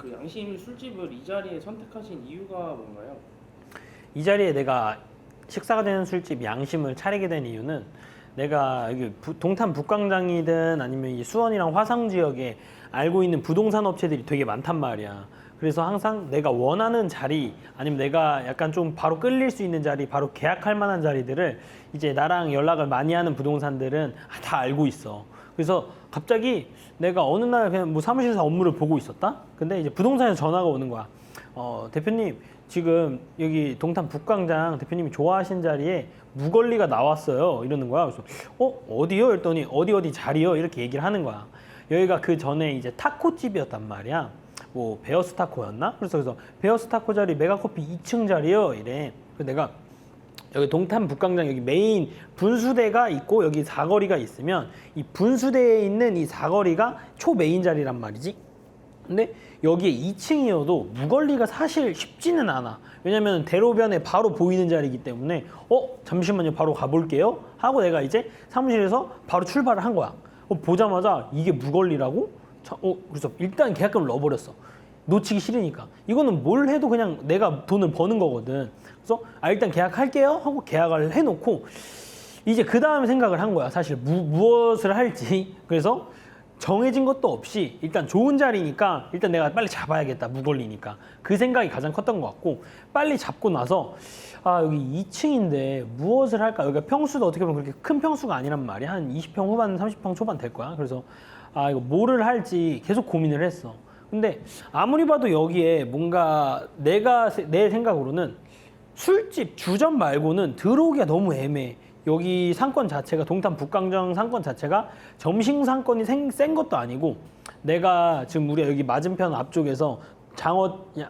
그 양심 술집을 이 자리에 선택하신 이유가 뭔가요? 이 자리에 내가 식사가 되는 술집 양심을 차리게 된 이유는 내가 여기 동탄 북광장이든 아니면 이 수원이랑 화성 지역에 알고 있는 부동산 업체들이 되게 많단 말이야. 그래서 항상 내가 원하는 자리 아니면 내가 약간 좀 바로 끌릴 수 있는 자리, 바로 계약할 만한 자리들을 이제 나랑 연락을 많이 하는 부동산들은 다 알고 있어. 그래서 갑자기 내가 어느 날 그냥 뭐 사무실에서 업무를 보고 있었다? 근데 이제 부동산에서 전화가 오는 거야. 대표님, 지금 여기 동탄 북광장 대표님이 좋아하신 자리에 무걸리가 나왔어요. 이러는 거야. 그래서 어디요? 이랬더니 어디 자리요? 이렇게 얘기를 하는 거야. 여기가 그 전에 이제 타코집이었단 말이야. 뭐 베어스 타코였나? 그래서 베어스 타코 자리 메가커피 2층 자리요. 이래. 그래서 내가 여기 동탄 북광장 여기 메인 분수대가 있고 여기 사거리가 있으면 이 분수대에 있는 이 사거리가 초메인 자리란 말이지. 근데 여기에 2층이어도 무걸리가 사실 쉽지는 않아. 왜냐면 대로변에 바로 보이는 자리이기 때문에 잠시만요, 바로 가볼게요 하고 내가 이제 사무실에서 바로 출발을 한 거야. 보자마자 이게 무걸리라고? 그래서 일단 계약금을 넣어버렸어. 놓치기 싫으니까. 이거는 뭘 해도 그냥 내가 돈을 버는 거거든. 그래서 일단 계약할게요 하고 계약을 해놓고 이제 그 다음에 생각을 한 거야. 사실 무엇을 할지. 그래서 정해진 것도 없이 일단 좋은 자리니까 일단 내가 빨리 잡아야겠다. 무걸리니까. 그 생각이 가장 컸던 것 같고, 빨리 잡고 나서 여기 2층인데 무엇을 할까? 여기가 평수도 어떻게 보면 그렇게 큰 평수가 아니란 말이야. 한 20평 후반, 30평 초반 될 거야. 그래서 이거 뭐를 할지 계속 고민을 했어. 근데 아무리 봐도 여기에 뭔가 내 생각으로는 술집, 주점 말고는 들어오기가 너무 애매해. 여기 상권 자체가 동탄 북광장 상권 자체가 점심 상권이 센 것도 아니고, 내가 지금 우리가 여기 맞은편 앞쪽에서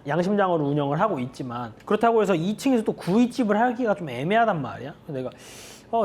양심장어를 운영을 하고 있지만, 그렇다고 해서 2층에서 또 구이집을 하기가 좀 애매하단 말이야. 내가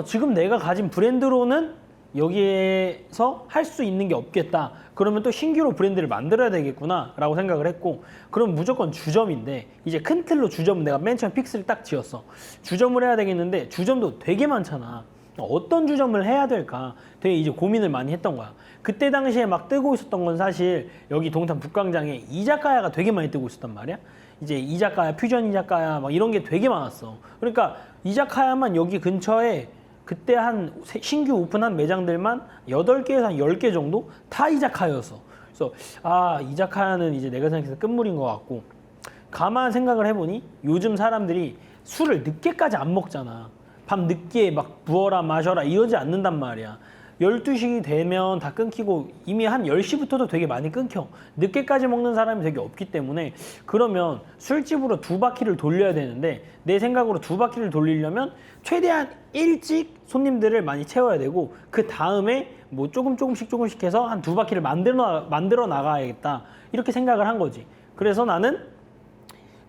지금 내가 가진 브랜드로는 여기에서 할 수 있는 게 없겠다. 그러면 또 신규로 브랜드를 만들어야 되겠구나 라고 생각을 했고, 그럼 무조건 주점인데, 이제 큰 틀로 주점은 내가 맨 처음 픽스를 딱 지었어. 주점을 해야 되겠는데 주점도 되게 많잖아. 어떤 주점을 해야 될까 되게 이제 고민을 많이 했던 거야. 그때 당시에 막 뜨고 있었던 건 사실 여기 동탄 북광장에 이자카야가 되게 많이 뜨고 있었단 말이야. 이제 이자카야, 퓨전 이자카야 막 이런 게 되게 많았어. 그러니까 이자카야만 여기 근처에 그때 한 신규 오픈한 매장들만 8개에서 한 10개 정도 다 이자카야였어. 그래서 이자카야는 이제 내가 생각해서 끝물인 것 같고, 가만 생각을 해보니 요즘 사람들이 술을 늦게까지 안 먹잖아. 밤 늦게 막 부어라 마셔라 이러지 않는단 말이야. 12시 되면 다 끊기고 이미 한 10시부터도 되게 많이 끊겨. 늦게까지 먹는 사람이 되게 없기 때문에, 그러면 술집으로 2바퀴를 돌려야 되는데, 내 생각으로 2바퀴를 돌리려면 최대한 일찍 손님들을 많이 채워야 되고, 그 다음에 뭐 조금씩 해서 한 2바퀴를 만들어 나가야겠다 이렇게 생각을 한 거지. 그래서 나는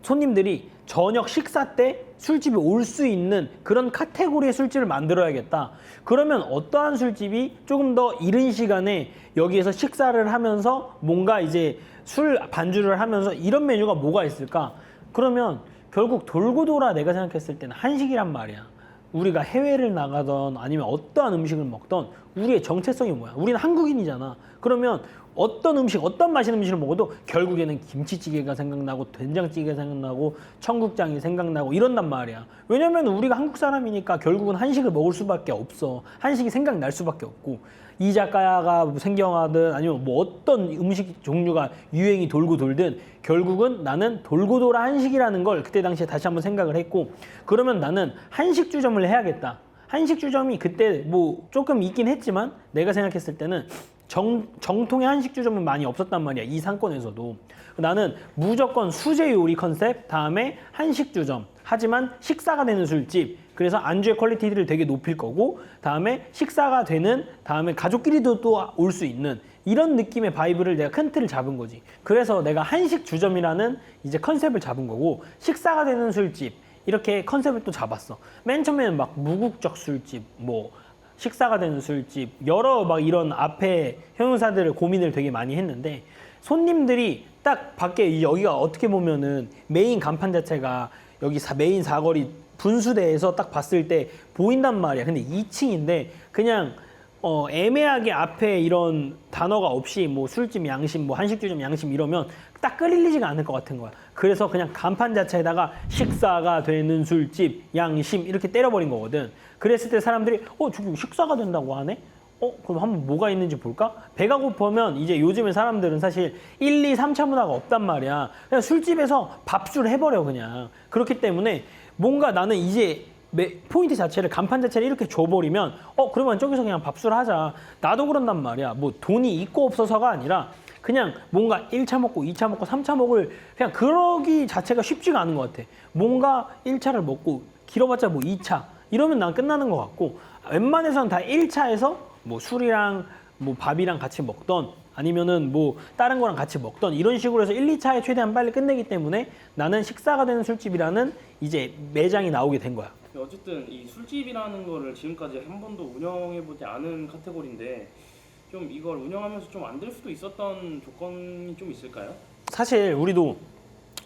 손님들이 저녁 식사 때 술집에 올 수 있는 그런 카테고리의 술집을 만들어야겠다. 그러면 어떠한 술집이 조금 더 이른 시간에 여기에서 식사를 하면서 뭔가 이제 술 반주를 하면서 이런 메뉴가 뭐가 있을까? 그러면 결국 돌고 돌아 내가 생각했을 때는 한식이란 말이야. 우리가 해외를 나가던 아니면 어떠한 음식을 먹던 우리의 정체성이 뭐야? 우리는 한국인이잖아. 그러면 어떤 음식, 어떤 맛있는 음식을 먹어도 결국에는 김치찌개가 생각나고 된장찌개가 생각나고 청국장이 생각나고 이런단 말이야. 왜냐면 우리가 한국 사람이니까 결국은 한식을 먹을 수밖에 없어. 한식이 생각날 수밖에 없고, 이자카야가 생겨나든 아니면 뭐 어떤 음식 종류가 유행이 돌고 돌든 결국은 나는 돌고 돌아 한식이라는 걸 그때 당시에 다시 한번 생각을 했고, 그러면 나는 한식주점을 해야겠다. 한식주점이 그때 뭐 조금 있긴 했지만 내가 생각했을 때는 정통의 한식주점은 많이 없었단 말이야. 이 상권에서도. 나는 무조건 수제 요리 컨셉, 다음에 한식주점, 하지만 식사가 되는 술집, 그래서 안주의 퀄리티를 되게 높일 거고, 다음에 식사가 되는, 다음에 가족끼리도 또 올 수 있는 이런 느낌의 바이브를 내가 큰 틀을 잡은 거지. 그래서 내가 한식주점이라는 이제 컨셉을 잡은 거고, 식사가 되는 술집 이렇게 컨셉을 또 잡았어. 맨 처음에는 막 무국적 술집, 뭐 식사가 되는 술집, 여러 막 이런 앞에 형용사들을 고민을 되게 많이 했는데, 손님들이 딱 밖에 여기가 어떻게 보면은 메인 간판 자체가 여기 메인 사거리 분수대에서 딱 봤을 때 보인단 말이야. 근데 2층인데 그냥 애매하게 앞에 이런 단어가 없이 뭐 술집 양심, 뭐 한식주점 양심 이러면 딱 끌리지가 않을 것 같은 거야. 그래서 그냥 간판 자체에다가 식사가 되는 술집 양심 이렇게 때려버린 거거든. 그랬을 때 사람들이 저기 식사가 된다고 하네? 그럼 한번 뭐가 있는지 볼까? 배가 고프면 이제 요즘에 사람들은 사실 1, 2, 3차 문화가 없단 말이야. 그냥 술집에서 밥술 해버려 그냥. 그렇기 때문에 뭔가 나는 이제 포인트 자체를 간판 자체를 이렇게 줘버리면 그러면 저기서 그냥 밥술 하자. 나도 그런단 말이야. 뭐 돈이 있고 없어서가 아니라 그냥 뭔가 1차 먹고 2차 먹고 3차 먹을 그냥 그러기 자체가 쉽지가 않은 것 같아. 뭔가 1차를 먹고 길어봤자 뭐 2차 이러면 난 끝나는 것 같고 웬만해서는 다 1차에서 뭐 술이랑 뭐 밥이랑 같이 먹던 아니면은 뭐 다른 거랑 같이 먹던 이런 식으로 해서 1, 2차에 최대한 빨리 끝내기 때문에 나는 식사가 되는 술집이라는 이제 매장이 나오게 된 거야. 어쨌든 이 술집이라는 거를 지금까지 한 번도 운영해보지 않은 카테고리인데 좀 이걸 운영하면서 좀 안 될 수도 있었던 조건이 좀 있을까요? 사실 우리도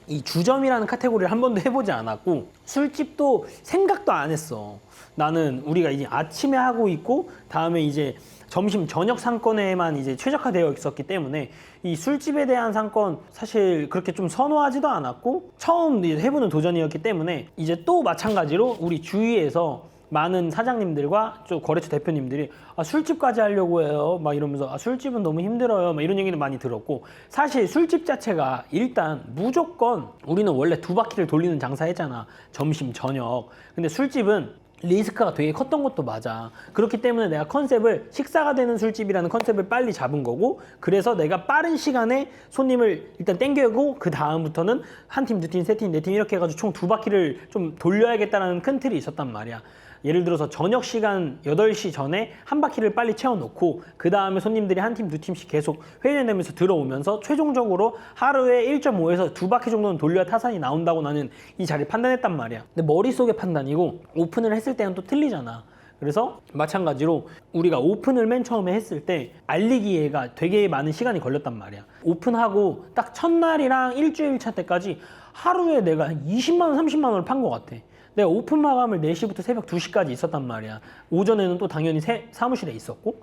이 주점이라는 카테고리를 한 번도 해보지 않았고 술집도 생각도 안 했어. 나는 우리가 이제 아침에 하고 있고 다음에 이제 점심 저녁 상권에만 이제 최적화되어 있었기 때문에 이 술집에 대한 상권 사실 그렇게 좀 선호하지도 않았고 처음 이제 해보는 도전이었기 때문에 이제 또 마찬가지로 우리 주위에서 많은 사장님들과 좀 거래처 대표님들이 술집까지 하려고 해요 막 이러면서 술집은 너무 힘들어요 막 이런 얘기를 많이 들었고 사실 술집 자체가 일단 무조건 우리는 원래 2바퀴를 돌리는 장사 했잖아. 점심 저녁. 근데 술집은 리스크가 되게 컸던 것도 맞아. 그렇기 때문에 내가 컨셉을 식사가 되는 술집이라는 컨셉을 빨리 잡은 거고 그래서 내가 빠른 시간에 손님을 일단 땡겨고 그 다음부터는 한 팀, 두 팀, 세 팀, 네 팀 이렇게 해가지고 총 2바퀴를 좀 돌려야겠다는 큰 틀이 있었단 말이야. 예를 들어서 저녁 시간 8시 전에 한 바퀴를 빨리 채워놓고 그 다음에 손님들이 한 팀, 두 팀씩 계속 회전되면서 들어오면서 최종적으로 하루에 1.5에서 2바퀴 정도는 돌려야 타산이 나온다고 나는 이 자리를 판단했단 말이야. 근데 머릿속의 판단이고 오픈을 했을 때는 또 틀리잖아. 그래서 마찬가지로 우리가 오픈을 맨 처음에 했을 때 알리기에가 되게 많은 시간이 걸렸단 말이야. 오픈하고 딱 첫날이랑 일주일 차 때까지 하루에 내가 한 20만 원, 30만 원을 판 것 같아. 내가 오픈 마감을 4시부터 새벽 2시까지 있었단 말이야. 오전에는 또 당연히 사무실에 있었고.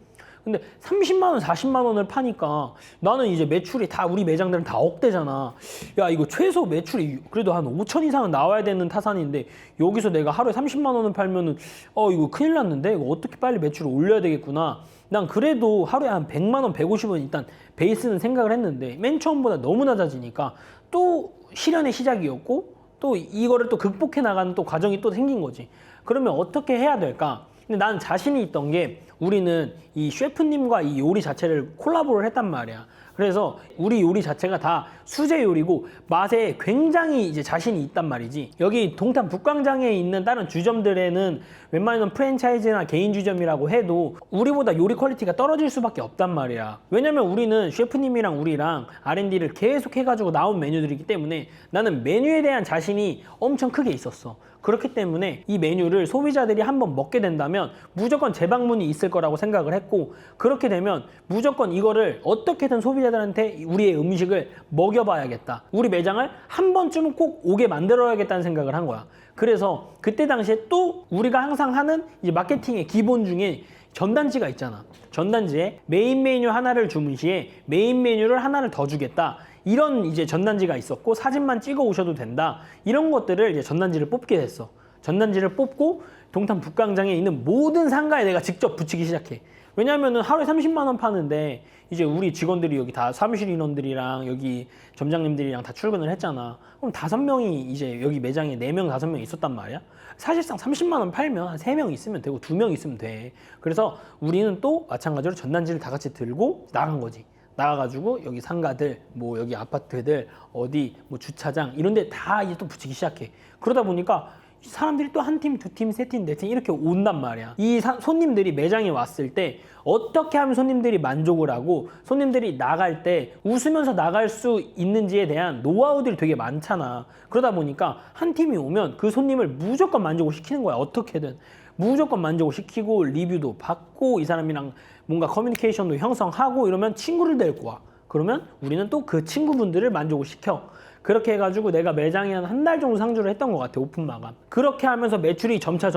근데 30만 원, 40만 원을 파니까 나는 이제 매출이 다 우리 매장들은 다 억대잖아. 야, 이거 최소 매출이 그래도 한 5천 이상은 나와야 되는 타산인데 여기서 내가 하루에 30만 원을 팔면은 이거 큰일 났는데 이거 어떻게 빨리 매출을 올려야 되겠구나. 난 그래도 하루에 한 100만 원, 150원 일단 베이스는 생각을 했는데 맨 처음보다 너무 낮아지니까 또 실현의 시작이었고 또 이거를 또 극복해 나가는 또 과정이 또 생긴 거지. 그러면 어떻게 해야 될까? 근데 나는 자신이 있던 게 우리는 이 셰프님과 이 요리 자체를 콜라보를 했단 말이야. 그래서 우리 요리 자체가 다 수제 요리고 맛에 굉장히 이제 자신이 있단 말이지. 여기 동탄 북광장에 있는 다른 주점들에는 웬만하면 프랜차이즈나 개인 주점이라고 해도 우리보다 요리 퀄리티가 떨어질 수밖에 없단 말이야. 왜냐면 우리는 셰프님이랑 우리랑 R&D를 계속 해가지고 나온 메뉴들이기 때문에 나는 메뉴에 대한 자신이 엄청 크게 있었어. 그렇기 때문에 이 메뉴를 소비자들이 한번 먹게 된다면 무조건 재방문이 있을 거라고 생각을 했고 그렇게 되면 무조건 이거를 어떻게든 소비자들한테 우리의 음식을 먹여봐야겠다. 우리 매장을 한 번쯤은 꼭 오게 만들어야겠다는 생각을 한 거야. 그래서 그때 당시에 또 우리가 항상 하는 이제 마케팅의 기본 중에 전단지가 있잖아. 전단지에 메인 메뉴 하나를 주문 시에 메인 메뉴를 하나를 더 주겠다. 이런 이제 전단지가 있었고 사진만 찍어 오셔도 된다. 이런 것들을 이제 전단지를 뽑게 됐어. 전단지를 뽑고 동탄 북광장에 있는 모든 상가에 내가 직접 붙이기 시작해. 왜냐면은 하루에 30만 원 파는데 이제 우리 직원들이 여기 다 사무실 인원들이랑 여기 점장님들이랑 다 출근을 했잖아. 그럼 5명이 이제 여기 매장에 4명, 5명 있었단 말이야. 사실상 30만 원 팔면 한 3명 있으면 되고 2명 있으면 돼. 그래서 우리는 또 마찬가지로 전단지를 다 같이 들고 나간 거지. 나가가지고 여기 상가들, 뭐 여기 아파트들, 어디 뭐 주차장 이런 데 다 이제 또 붙이기 시작해. 그러다 보니까 사람들이 또 한 팀, 두 팀, 세 팀, 네 팀 이렇게 온단 말이야. 이 손님들이 매장에 왔을 때 어떻게 하면 손님들이 만족을 하고 손님들이 나갈 때 웃으면서 나갈 수 있는지에 대한 노하우들이 되게 많잖아. 그러다 보니까 한 팀이 오면 그 손님을 무조건 만족을 시키는 거야. 어떻게든. 무조건 만족을 시키고 리뷰도 받고 이 사람이랑 뭔가 커뮤니케이션도 형성하고 이러면 친구를 데리고 와. 그러면 우리는 또 그 친구분들을 만족을 시켜. 그렇게 해가지고 내가 매장에 한 달 정도 상주를 했던 것 같아, 오픈 마감. 그렇게 하면서 매출이 점차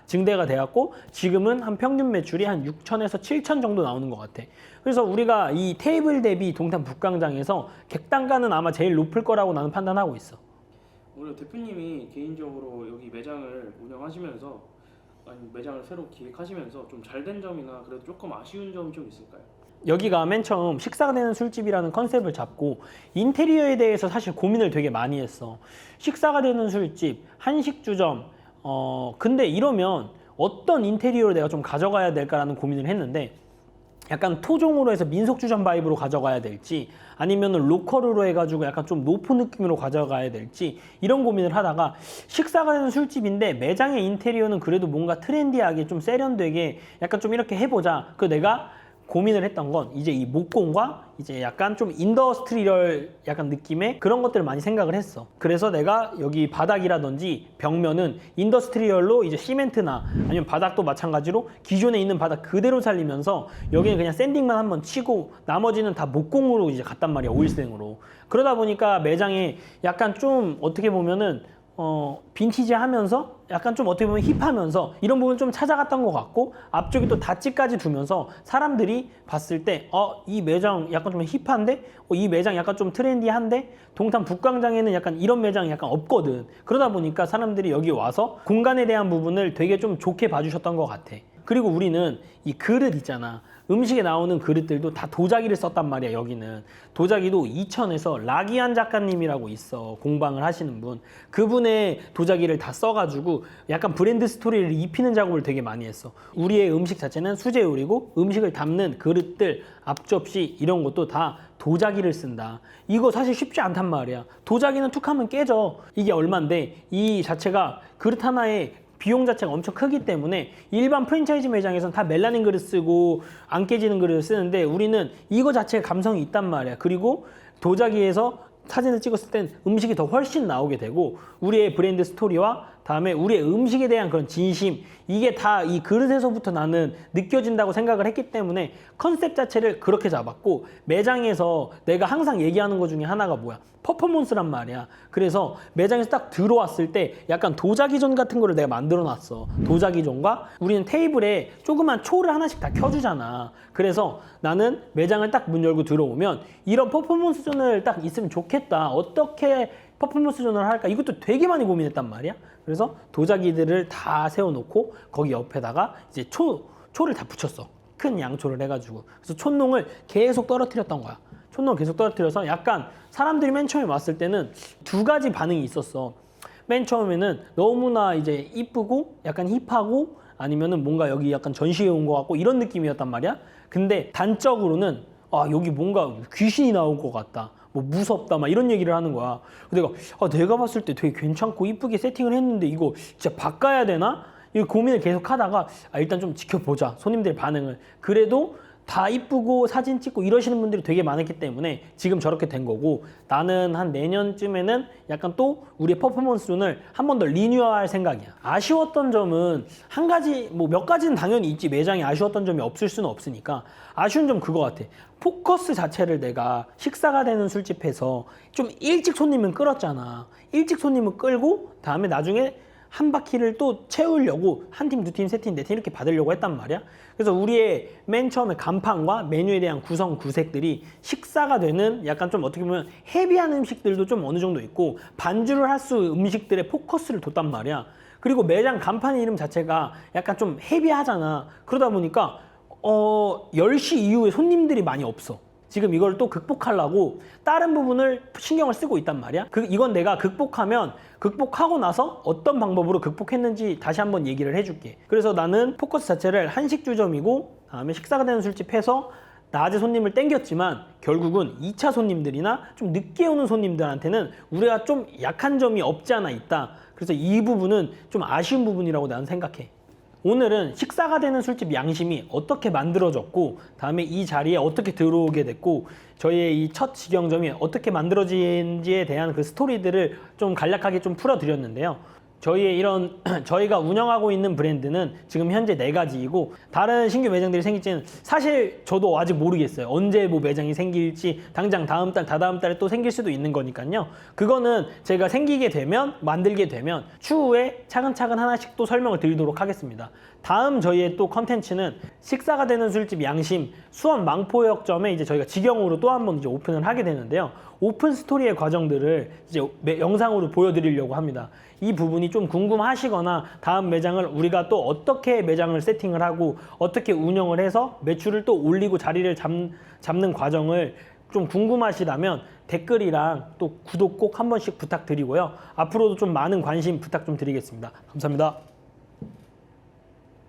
증대가 되었고, 지금은 한 평균 매출이 한 6천에서 7천 정도 나오는 것 같아. 그래서 우리가 이 테이블 대비 동탄 북광장에서 객단가는 아마 제일 높을 거라고 나는 판단하고 있어. 오늘 대표님이 개인적으로 여기 매장을 운영하시면서, 아니 매장을 새로 기획하시면서 좀 잘 된 점이나 그래도 조금 아쉬운 점이 좀 있을까요? 여기가 맨 처음 식사가 되는 술집이라는 컨셉을 잡고 인테리어에 대해서 사실 고민을 되게 많이 했어. 식사가 되는 술집, 한식주점, 근데 이러면 어떤 인테리어를 내가 좀 가져가야 될까라는 고민을 했는데, 약간 토종으로 해서 민속주점 바이브로 가져가야 될지, 아니면 로컬으로 해가지고 약간 좀 노포 느낌으로 가져가야 될지, 이런 고민을 하다가 식사가 되는 술집인데 매장의 인테리어는 그래도 뭔가 트렌디하게 좀 세련되게 약간 좀 이렇게 해보자. 그 내가 고민을 했던 건 이제 이 목공과 이제 약간 좀 인더스트리얼 약간 느낌의 그런 것들을 많이 생각을 했어. 그래서 내가 여기 바닥이라든지 벽면은 인더스트리얼로 이제 시멘트나 아니면 바닥도 마찬가지로 기존에 있는 바닥 그대로 살리면서 여기는 그냥 샌딩만 한번 치고 나머지는 다 목공으로 이제 갔단 말이야, 오일생으로. 그러다 보니까 매장에 약간 좀 어떻게 보면은 빈티지하면서 약간 좀 어떻게 보면 힙하면서 이런 부분 좀 찾아갔던 것 같고, 앞쪽에 또 닷지까지 두면서 사람들이 봤을 때 이 매장 약간 좀 힙한데, 이 매장 약간 좀 트렌디한데, 동탄 북광장에는 약간 이런 매장이 약간 없거든. 그러다 보니까 사람들이 여기 와서 공간에 대한 부분을 되게 좀 좋게 봐주셨던 것 같아. 그리고 우리는 이 그릇 있잖아, 음식에 나오는 그릇들도 다 도자기를 썼단 말이야. 여기는 도자기도 이천에서 라기안 작가님이라고 있어, 공방을 하시는 분. 그분의 도자기를 다 써가지고 약간 브랜드 스토리를 입히는 작업을 되게 많이 했어. 우리의 음식 자체는 수제 요리고 음식을 담는 그릇들, 앞접시 이런 것도 다 도자기를 쓴다. 이거 사실 쉽지 않단 말이야. 도자기는 툭 하면 깨져. 이게 얼만데 이 자체가 그릇 하나에 비용 자체가 엄청 크기 때문에 일반 프랜차이즈 매장에서는 다 멜라닌 그릇 쓰고 안 깨지는 그릇을 쓰는데, 우리는 이거 자체에 감성이 있단 말이야. 그리고 도자기에서 사진을 찍었을 땐 음식이 더 훨씬 나오게 되고, 우리의 브랜드 스토리와 다음에 우리의 음식에 대한 그런 진심, 이게 다 이 그릇에서부터 나는 느껴진다고 생각을 했기 때문에 컨셉 자체를 그렇게 잡았고, 매장에서 내가 항상 얘기하는 것 중에 하나가 뭐야? 퍼포먼스란 말이야. 그래서 매장에서 딱 들어왔을 때 약간 도자기존 같은 거를 내가 만들어 놨어. 도자기존과 우리는 테이블에 조그만 초를 하나씩 다 켜주잖아. 그래서 나는 매장을 딱 문 열고 들어오면 이런 퍼포먼스 존을 딱 있으면 좋겠다. 어떻게 퍼포먼스 존을 할까? 이것도 되게 많이 고민했단 말이야. 그래서 도자기들을 다 세워놓고 거기 옆에다가 이제 초를 다 붙였어. 큰 양초를 해가지고. 그래서 촛농을 계속 떨어뜨렸던 거야. 촛농을 계속 떨어뜨려서 약간 사람들이 맨 처음에 왔을 때는 두 가지 반응이 있었어. 맨 처음에는 너무나 이제 이쁘고 약간 힙하고, 아니면은 뭔가 여기 약간 전시회 온 것 같고 이런 느낌이었단 말이야. 근데 단적으로는 여기 뭔가 귀신이 나올 것 같다, 뭐 무섭다, 막 이런 얘기를 하는 거야. 내가 봤을 때 되게 괜찮고 이쁘게 세팅을 했는데 이거 진짜 바꿔야 되나? 이 고민을 계속 하다가 일단 좀 지켜보자, 손님들의 반응을. 그래도 다 이쁘고 사진 찍고 이러시는 분들이 되게 많았기 때문에 지금 저렇게 된 거고, 나는 한 내년쯤에는 약간 또 우리의 퍼포먼스 존을 한 번 더 리뉴얼할 생각이야. 아쉬웠던 점은 한 가지, 뭐 몇 가지는 당연히 있지. 매장에 아쉬웠던 점이 없을 수는 없으니까. 아쉬운 점 그거 같아. 포커스 자체를 내가 식사가 되는 술집에서 좀 일찍 손님을 끌었잖아. 일찍 손님을 끌고 다음에 나중에 한 바퀴를 또 채우려고 한 팀, 두 팀, 세 팀, 네 팀 이렇게 받으려고 했단 말이야. 그래서 우리의 맨 처음에 간판과 메뉴에 대한 구성 구색들이 식사가 되는 약간 좀 어떻게 보면 헤비한 음식들도 좀 어느 정도 있고, 반주를 할 수 음식들의 포커스를 뒀단 말이야. 그리고 매장 간판 이름 자체가 약간 좀 헤비하잖아. 그러다 보니까 10시 이후에 손님들이 많이 없어. 지금 이걸 또 극복하려고 다른 부분을 신경을 쓰고 있단 말이야. 이건 내가 극복하고 나서 어떤 방법으로 극복했는지 다시 한번 얘기를 해줄게. 그래서 나는 포커스 자체를 한식주점이고 다음에 식사가 되는 술집 해서 낮에 손님을 땡겼지만, 결국은 2차 손님들이나 좀 늦게 오는 손님들한테는 우리가 좀 약한 점이 없지 않아 있다. 그래서 이 부분은 좀 아쉬운 부분이라고 나는 생각해. 오늘은 식사가 되는 술집 양심이 어떻게 만들어졌고, 다음에 이 자리에 어떻게 들어오게 됐고, 저희의 이 첫 직영점이 어떻게 만들어진지에 대한 그 스토리들을 좀 간략하게 좀 풀어드렸는데요. 저희의 이런 저희가 운영하고 있는 브랜드는 지금 현재 4가지이고 다른 신규 매장들이 생길지는 사실 저도 아직 모르겠어요. 언제 뭐 매장이 생길지 당장 다음 달, 다다음 달에 또 생길 수도 있는 거니까요. 그거는 제가 생기게 되면 만들게 되면 추후에 차근차근 하나씩 또 설명을 드리도록 하겠습니다. 다음 저희의 또 컨텐츠는 식사가 되는 술집 양심 수원 망포역점에 이제 저희가 직영으로 또 한 번 이제 오픈을 하게 되는데요. 오픈 스토리의 과정들을 이제 영상으로 보여드리려고 합니다. 이 부분이 좀 궁금하시거나 다음 매장을 우리가 또 어떻게 매장을 세팅을 하고 어떻게 운영을 해서 매출을 또 올리고 자리를 잡는 과정을 좀 궁금하시다면 댓글이랑 또 구독 꼭 한 번씩 부탁드리고요. 앞으로도 좀 많은 관심 부탁 좀 드리겠습니다. 감사합니다.